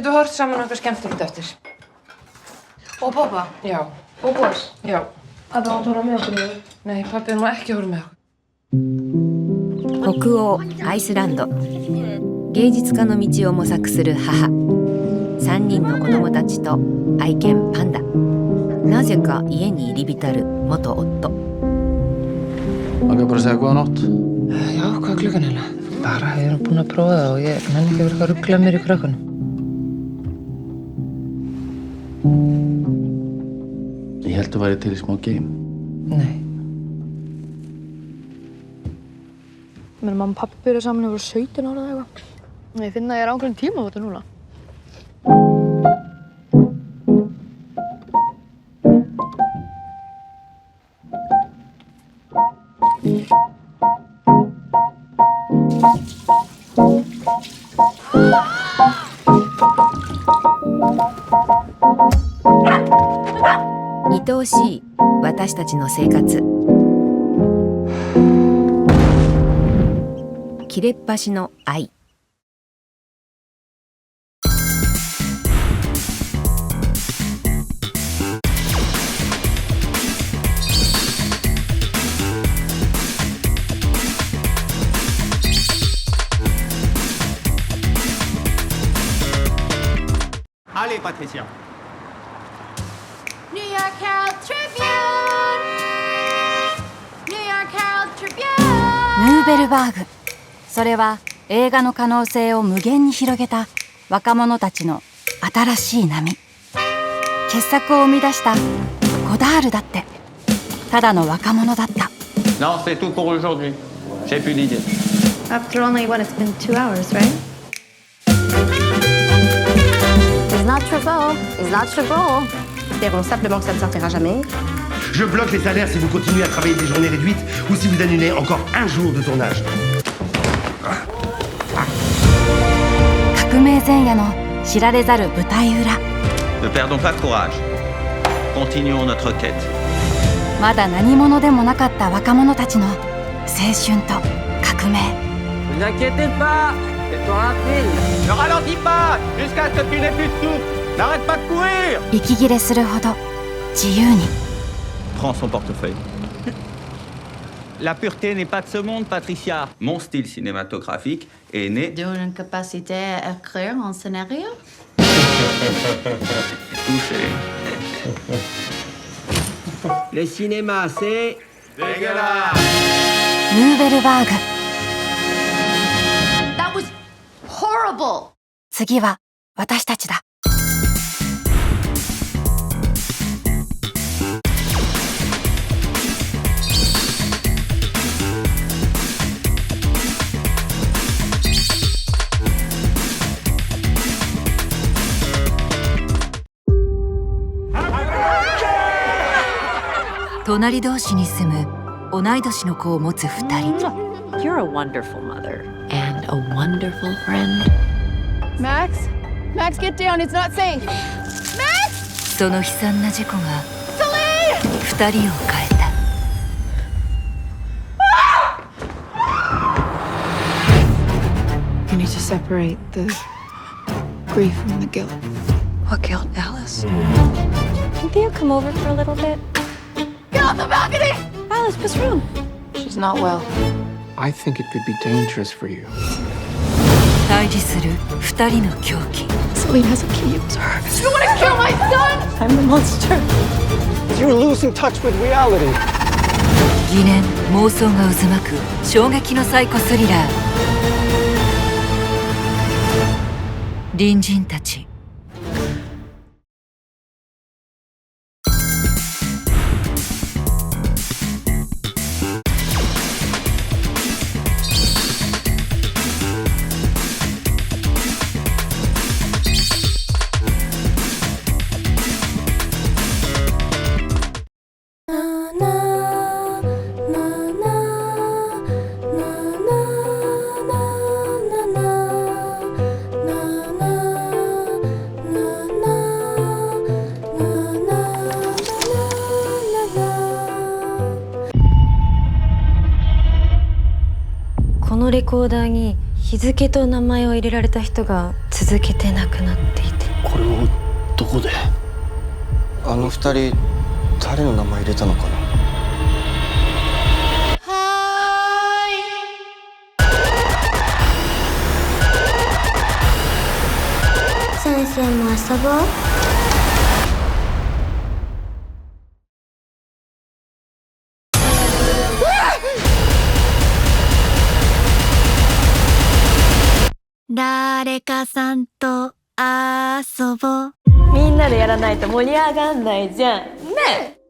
Getur hort saman okkar skemmtilegt eftir. Og pappa? Já. Og boss? Já. Pappi má tóra með okkur niður. Nei, pappi má ekki horfa með okkur. 北欧アイスランド、芸術家の道を模索する母、3人の子供たちと愛犬パンダ、なぜか家に入り浸る元夫。 Maður bara að segja góða nótt. Já, hvað er klukkan eiginlega? Bara, ég er búin að prófa það og ég nenni ekki að vera að ruggla mér í krökkunum. Ég held að væri til í smá game. Nei. Menn mamma og pappi byrjuðu saman yfir 17 ára eða eitthvað. Ég finn að ég er á einhverjum tíma á þetta núna.愛おしい私たちの生活。切れっ端の愛。Allez, Patricia. New York Herald Tribune! New York Herald Tribune! ヌーベルバーグ。それは映画の可能性を無限に広げた若者たちの新しい波。傑作を生み出したゴダールだってただの若者だった。 Non, c'est tout pour aujourd'hui. J'ai plus d'idées. After only what, it's been 2 hours, right? It's not trouble. It's not trouble. Espérons simplement que ça ne sortira jamais. Je bloque les salaires si vous continuez à travailler des journées réduites ou si vous annulez encore un jour de tournage. 革命前夜の知られざる舞台裏。 Ne perdons pas courage. Continuons notre quête. まだ何者でもなかった若者たちの青春と革命。 Ne vous inquiétez pas, c'est toi un film. Ne ralentis pas jusqu'à ce que tu n'aies plus de souffle. N'arrête pas de courir. 息切れするほど自由に。 Prends son portefeuille. La pureté n'est pas de ce monde, Patricia. Mon style cinématographique est né... D'une capacité à écrire un scénario? Touché. Le cinéma, c'est... Dégueulasse. ヌーベルバーグ。 That was horrible! 次は私たちだ。隣同士に住む同い年の子を持つ2人。 You're a wonderful mother and a wonderful friend. Max? Max, get down. It's not safe. Max! その悲惨な事故が2人を変えた。 You need to separate the grief from the guilt. What guilt, Alice? Can Theo come over for a little bit? Get off the balcony! Alice, what's wrong? She's not well. I think it could be dangerous for you. 対峙する2人の狂気。 Celine has a key. It was her. You want to kill my son? I'm the monster. You're losing touch with reality. 疑念妄想が渦巻く衝撃のサイコスリラー。隣人たち。このレコーダーに日付と名前を入れられた人が続けて亡くなっていた。これをどこで？あの二人誰の名前入れたのかな。先生も遊ぼう。誰かさんと遊ぼう。みんなでやらないと盛り上がんないじゃん。ねえ。